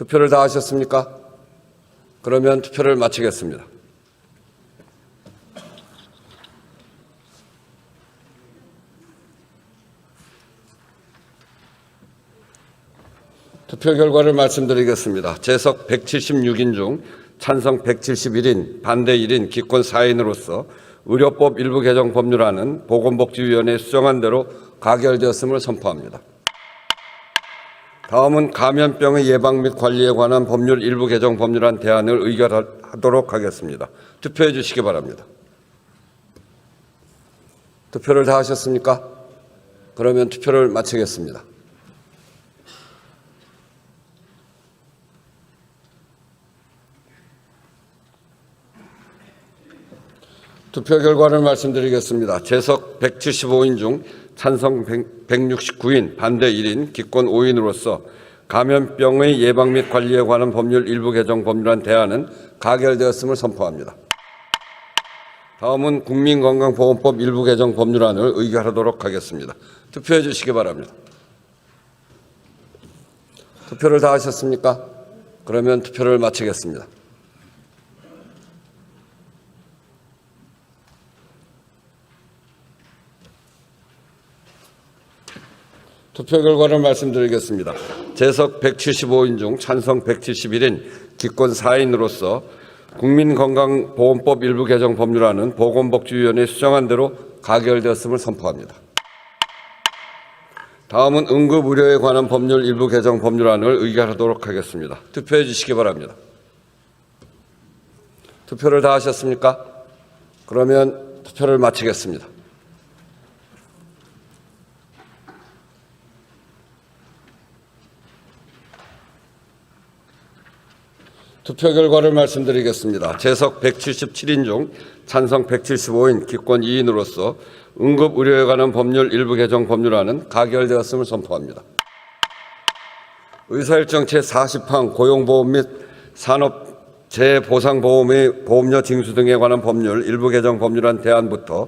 투표를 다 하셨습니까? 그러면 투표를 마치겠습니다. 투표 결과를 말씀드리겠습니다. 재석 176인 중 찬성 171인, 반대 1인, 기권 4인으로서 의료법 일부 개정 법률안은 보건복지위원회에 수정한 대로 가결되었음을 선포합니다. 다음은 감염병의 예방 및 관리에 관한 법률 일부 개정 법률안 대안을 의결하도록 하겠습니다. 투표해 주시기 바랍니다. 투표를 다 하셨습니까? 그러면 투표를 마치겠습니다. 투표 결과를 말씀드리겠습니다. 재석 175인 중 찬성 169인, 반대 1인, 기권 5인으로서 감염병의 예방 및 관리에 관한 법률 일부 개정 법률안 대안은 가결되었음을 선포합니다. 다음은 국민건강보험법 일부 개정 법률안을 의결하도록 하겠습니다. 투표해 주시기 바랍니다. 투표를 다 하셨습니까? 그러면 투표를 마치겠습니다. 투표 결과를 말씀드리겠습니다. 재석 175인 중 찬성 171인, 기권 4인으로서 국민건강보험법 일부 개정 법률안은 보건복지위원회에 수정한 대로 가결되었음을 선포합니다. 다음은 응급의료에 관한 법률 일부 개정 법률안을 의결하도록 하겠습니다. 투표해 주시기 바랍니다. 투표를 다 하셨습니까? 그러면 투표를 마치겠습니다. 투표 결과를 말씀드리겠습니다. 재석 177인 중 찬성 175인, 기권 2인으로서 응급의료에 관한 법률 일부 개정 법률안은 가결되었음을 선포합니다. 의사일정 제40항 고용보험 및 산업재해보상보험의 보험료 징수 등에 관한 법률 일부 개정 법률안 대안부터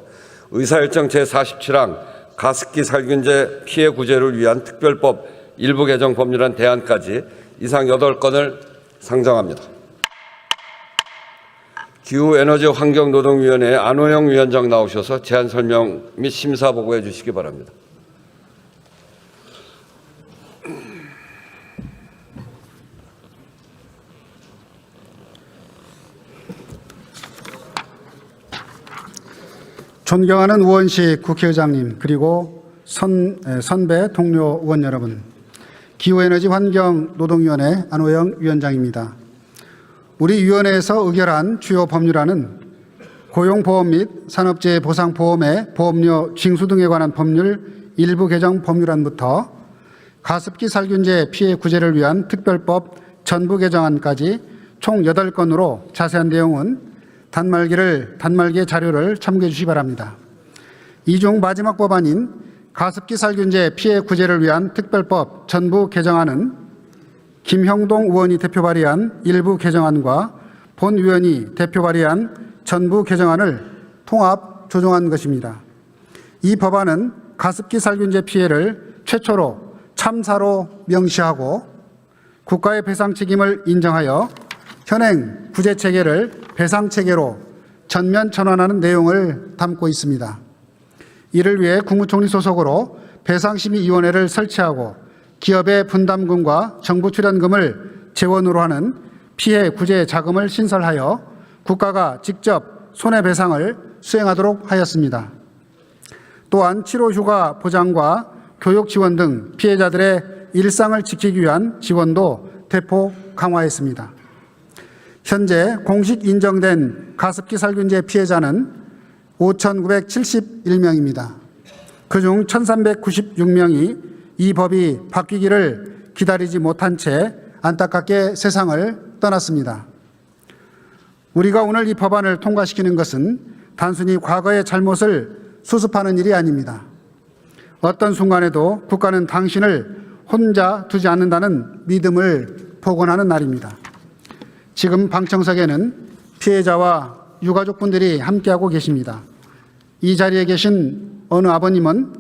의사일정 제47항 가습기 살균제 피해 구제를 위한 특별법 일부 개정 법률안 대안까지 이상 8건을 상정합니다. 기후에너지환경노동위원회 안호영 위원장 나오셔서 제안 설명 및 심사 보고해 주시기 바랍니다. 존경하는 우원식 국회의장님, 그리고 선배 동료 의원 여러분, 기후에너지환경노동위원회 안호영 위원장입니다. 우리 위원회에서 의결한 주요 법률안은 고용보험 및 산업재해보상보험의 보험료 징수 등에 관한 법률 일부 개정 법률안부터 가습기 살균제 피해 구제를 위한 특별법 전부 개정안까지 총 8건으로 자세한 내용은 단말기의 자료를 참고해 주시기 바랍니다. 이 중 마지막 법안인 가습기 살균제 피해 구제를 위한 특별법 전부 개정안은 김형동 의원이 대표 발의한 일부 개정안과 본 의원이 대표 발의한 전부 개정안을 통합 조정한 것입니다. 이 법안은 가습기 살균제 피해를 최초로 참사로 명시하고 국가의 배상 책임을 인정하여 현행 구제 체계를 배상 체계로 전면 전환하는 내용을 담고 있습니다. 이를 위해 국무총리 소속으로 배상심의위원회를 설치하고 기업의 분담금과 정부 출연금을 재원으로 하는 피해 구제 자금을 신설하여 국가가 직접 손해배상을 수행하도록 하였습니다. 또한 치료휴가 보장과 교육 지원 등 피해자들의 일상을 지키기 위한 지원도 대폭 강화했습니다. 현재 공식 인정된 가습기 살균제 피해자는 5,971명입니다. 그중 1,396명이 이 법이 바뀌기를 기다리지 못한 채 안타깝게 세상을 떠났습니다. 우리가 오늘 이 법안을 통과시키는 것은 단순히 과거의 잘못을 수습하는 일이 아닙니다. 어떤 순간에도 국가는 당신을 혼자 두지 않는다는 믿음을 복원하는 날입니다. 지금 방청석에는 피해자와 유가족분들이 함께하고 계십니다. 이 자리에 계신 어느 아버님은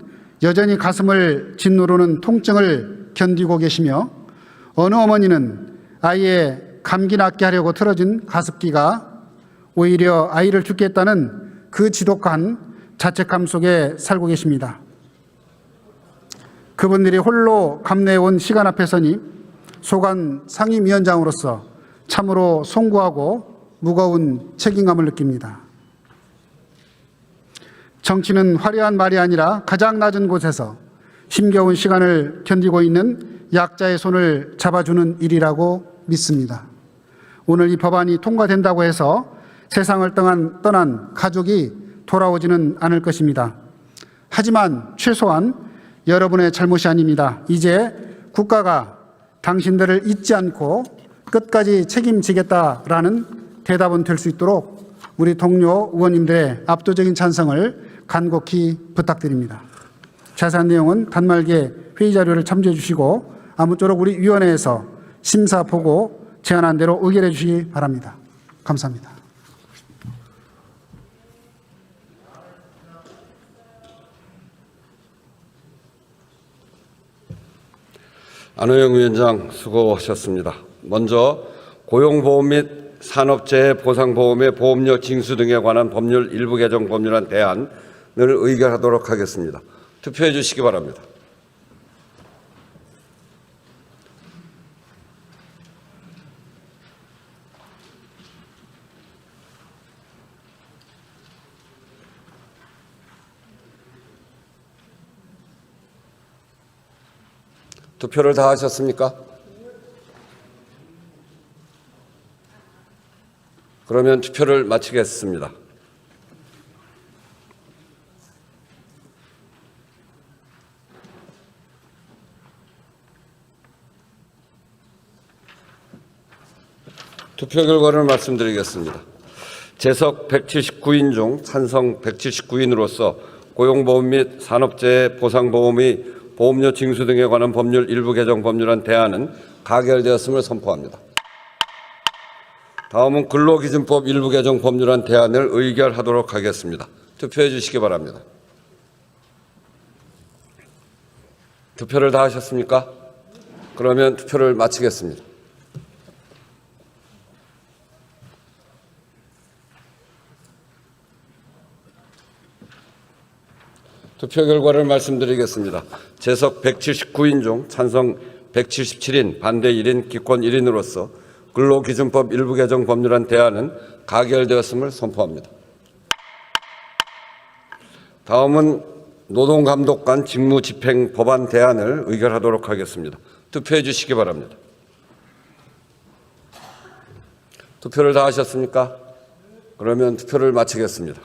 여전히 가슴을 짓누르는 통증을 견디고 계시며 어느 어머니는 아이의 감기 낫게 하려고 틀어진 가습기가 오히려 아이를 죽게 했다는 그 지독한 자책감 속에 살고 계십니다. 그분들이 홀로 감내해온 시간 앞에 서니 소관 상임위원장으로서 참으로 송구하고 무거운 책임감을 느낍니다. 정치는 화려한 말이 아니라 가장 낮은 곳에서 힘겨운 시간을 견디고 있는 약자의 손을 잡아주는 일이라고 믿습니다. 오늘 이 법안이 통과된다고 해서 세상을 떠난 가족이 돌아오지는 않을 것입니다. 하지만 최소한 여러분의 잘못이 아닙니다. 이제 국가가 당신들을 잊지 않고 끝까지 책임지겠다라는 대답은 될 수 있도록 우리 동료 의원님들의 압도적인 찬성을 간곡히 부탁드립니다. 자세한 내용은 단말기에 회의 자료를 참조해 주시고 아무쪼록 우리 위원회에서 심사 보고 제안한 대로 의결해 주시기 바랍니다. 감사합니다. 안호영 위원장 수고하셨습니다. 먼저 고용보험 및 산업재해 보상보험의 보험료 징수 등에 관한 법률 일부 개정 법률안 대안을 의결하도록 하겠습니다. 투표해 주시기 바랍니다. 투표를 다 하셨습니까? 그러면 투표를 마치겠습니다. 투표 결과를 말씀드리겠습니다. 재석 179인 중 찬성 179인으로서 고용보험 및 산업재해 보상보험의 보험료 징수 등에 관한 법률 일부 개정 법률안 대안은 가결되었음을 선포합니다. 다음은 근로기준법 일부 개정 법률안 대안을 의결하도록 하겠습니다. 투표해 주시기 바랍니다. 투표를 다 하셨습니까? 그러면 투표를 마치겠습니다. 투표 결과를 말씀드리겠습니다. 재석 179인 중 찬성 177인, 반대 1인, 기권 1인으로서 근로기준법 일부 개정 법률안 대안은 가결되었음을 선포합니다. 다음은 노동감독관 직무집행 법안 대안을 의결하도록 하겠습니다. 투표해 주시기 바랍니다. 투표를 다 하셨습니까? 그러면 투표를 마치겠습니다.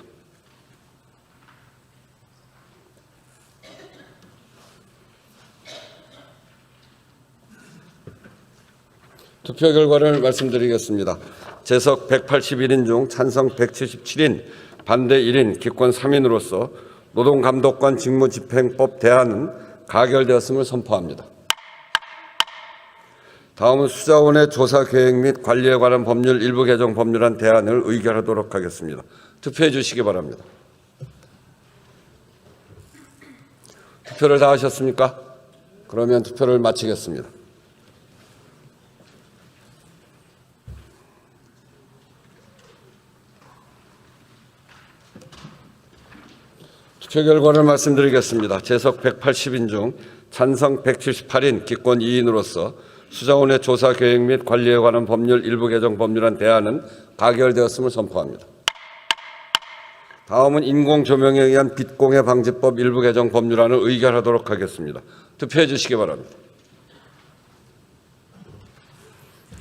투표 결과를 말씀드리겠습니다. 재석 181인 중 찬성 177인, 반대 1인, 기권 3인으로서 노동감독관 직무집행법 대안은 가결되었음을 선포합니다. 다음은 수자원의 조사계획 및 관리에 관한 법률 일부 개정 법률안 대안을 의결하도록 하겠습니다. 투표해 주시기 바랍니다. 투표를 다 하셨습니까? 그러면 투표를 마치겠습니다. 투표 결과를 말씀드리겠습니다. 재석 180인 중 찬성 178인, 기권 2인으로서 수자원의 조사 계획 및 관리에 관한 법률 일부 개정 법률안 대안은 가결되었음을 선포합니다. 다음은 인공조명에 의한 빚공해 방지법 일부 개정 법률안을 의결하도록 하겠습니다. 투표해 주시기 바랍니다.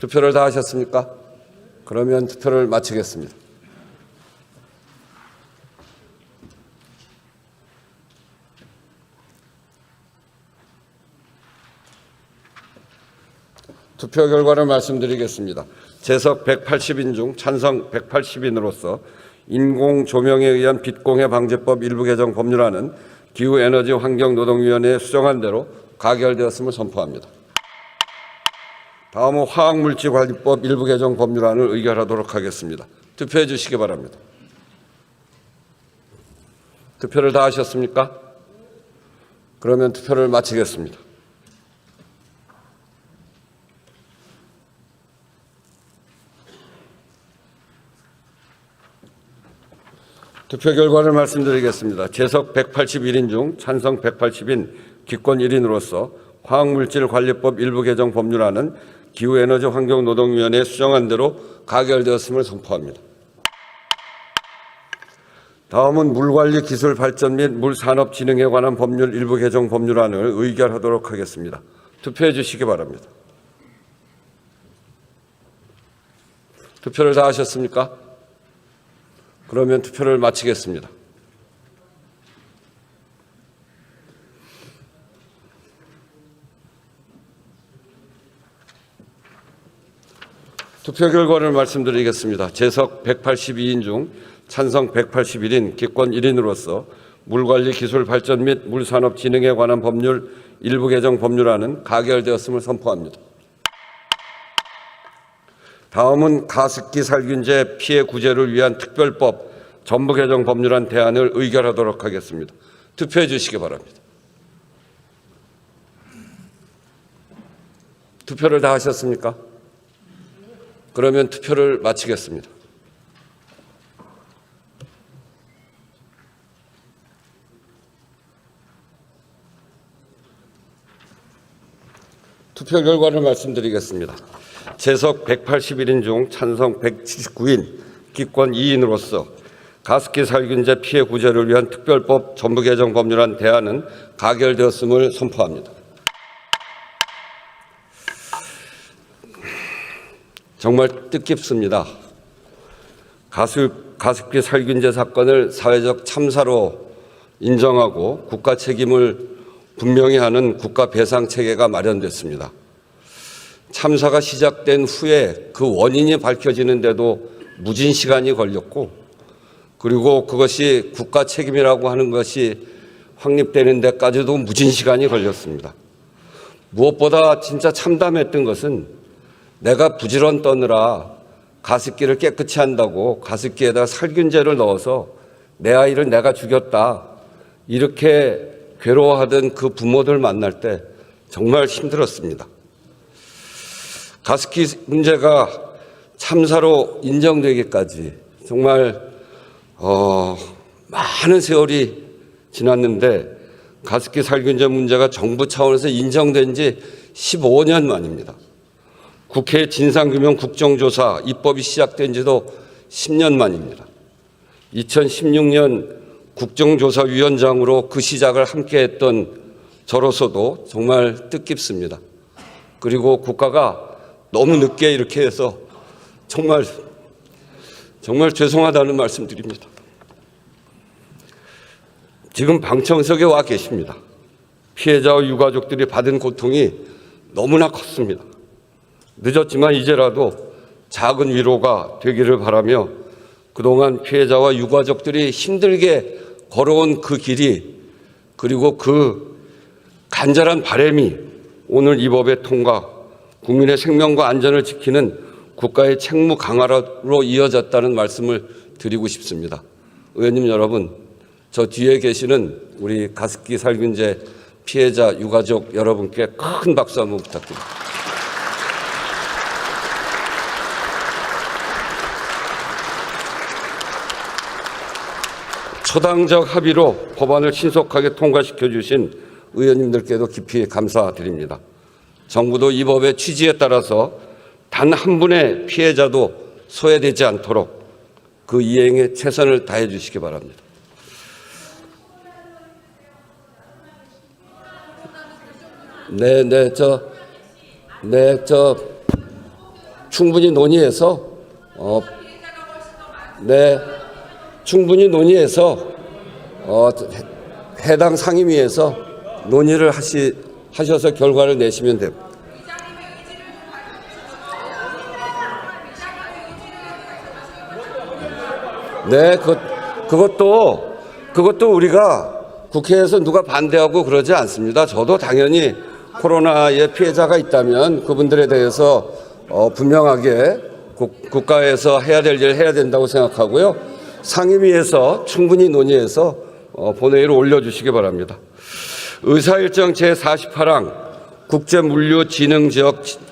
투표를 다 하셨습니까? 그러면 투표를 마치겠습니다. 투표 결과를 말씀드리겠습니다. 재석 180인 중 찬성 180인으로서 인공조명에 의한 빚공해 방지법 일부 개정 법률안은 기후에너지환경노동위원회에 수정한 대로 가결되었음을 선포합니다. 다음은 화학물질관리법 일부 개정 법률안을 의결하도록 하겠습니다. 투표해 주시기 바랍니다. 투표를 다 하셨습니까? 그러면 투표를 마치겠습니다. 투표 결과를 말씀드리겠습니다. 재석 181인 중 찬성 180인 기권 1인으로서 화학물질관리법 일부 개정 법률안은 기후에너지환경노동위원회에 수정한 대로 가결되었음을 선포합니다. 다음은 물관리 기술 발전 및 물산업진흥에 관한 법률 일부 개정 법률안을 의결하도록 하겠습니다. 투표해 주시기 바랍니다. 투표를 다 하셨습니까? 그러면 투표를 마치겠습니다. 투표 결과를 말씀드리겠습니다. 재석 182인 중 찬성 181인 기권 1인으로서 물관리 기술 발전 및 물산업진흥에 관한 법률 일부 개정 법률안은 가결되었음을 선포합니다. 다음은 가습기 살균제 피해 구제를 위한 특별법 전부 개정 법률안 대안을 의결하도록 하겠습니다. 투표해 주시기 바랍니다. 투표를 다 하셨습니까? 그러면 투표를 마치겠습니다. 투표 결과를 말씀드리겠습니다. 재석 181인 중 찬성 179인, 기권 2인으로서 가습기 살균제 피해 구제를 위한 특별법 전부 개정 법률안 대안은 가결되었음을 선포합니다. 정말 뜻깊습니다. 가습기 살균제 사건을 사회적 참사로 인정하고 국가 책임을 분명히 하는 국가 배상 체계가 마련됐습니다. 참사가 시작된 후에 그 원인이 밝혀지는데도 무진 시간이 걸렸고, 그리고 그것이 국가 책임이라고 하는 것이 확립되는 데까지도 무진 시간이 걸렸습니다. 무엇보다 진짜 참담했던 것은 내가 부지런 떠느라 가습기를 깨끗이 한다고 가습기에다 살균제를 넣어서 내 아이를 내가 죽였다, 이렇게 괴로워하던 그 부모들 만날 때 정말 힘들었습니다. 가습기 문제가 참사로 인정되기까지 정말 많은 세월이 지났는데 가습기 살균제 문제가 정부 차원에서 인정된 지 15년 만입니다. 국회 진상규명 국정조사 입법이 시작된 지도 10년 만입니다. 2016년 국정조사위원장으로 그 시작을 함께했던 저로서도 정말 뜻깊습니다. 그리고 국가가 너무 늦게 이렇게 해서 정말 죄송하다는 말씀드립니다. 지금 방청석에 와 계십니다. 피해자와 유가족들이 받은 고통이 너무나 컸습니다. 늦었지만 이제라도 작은 위로가 되기를 바라며 그동안 피해자와 유가족들이 힘들게 걸어온 그 길이, 그리고 그 간절한 바람이 오늘 이 법의 통과, 국민의 생명과 안전을 지키는 국가의 책무 강화로 이어졌다는 말씀을 드리고 싶습니다. 의원님 여러분, 저 뒤에 계시는 우리 가습기 살균제 피해자 유가족 여러분께 큰 박수 한번 부탁드립니다. 초당적 합의로 법안을 신속하게 통과시켜 주신 의원님들께도 깊이 감사드립니다. 정부도 이 법의 취지에 따라서 단 한 분의 피해자도 소외되지 않도록 그 이행에 최선을 다해 주시기 바랍니다. 충분히 논의해서 충분히 논의해서 해당 상임위에서 논의를 하셔서 결과를 내시면 됩니다. 네, 그것도 우리가 국회에서 누가 반대하고 그러지 않습니다. 저도 당연히 코로나의 피해자가 있다면 그분들에 대해서 분명하게 국가에서 해야 될 일을 해야 된다고 생각하고요. 상임위에서 충분히 논의해서 본회의로 올려주시기 바랍니다. 의사일정 제48항 국제물류진흥지역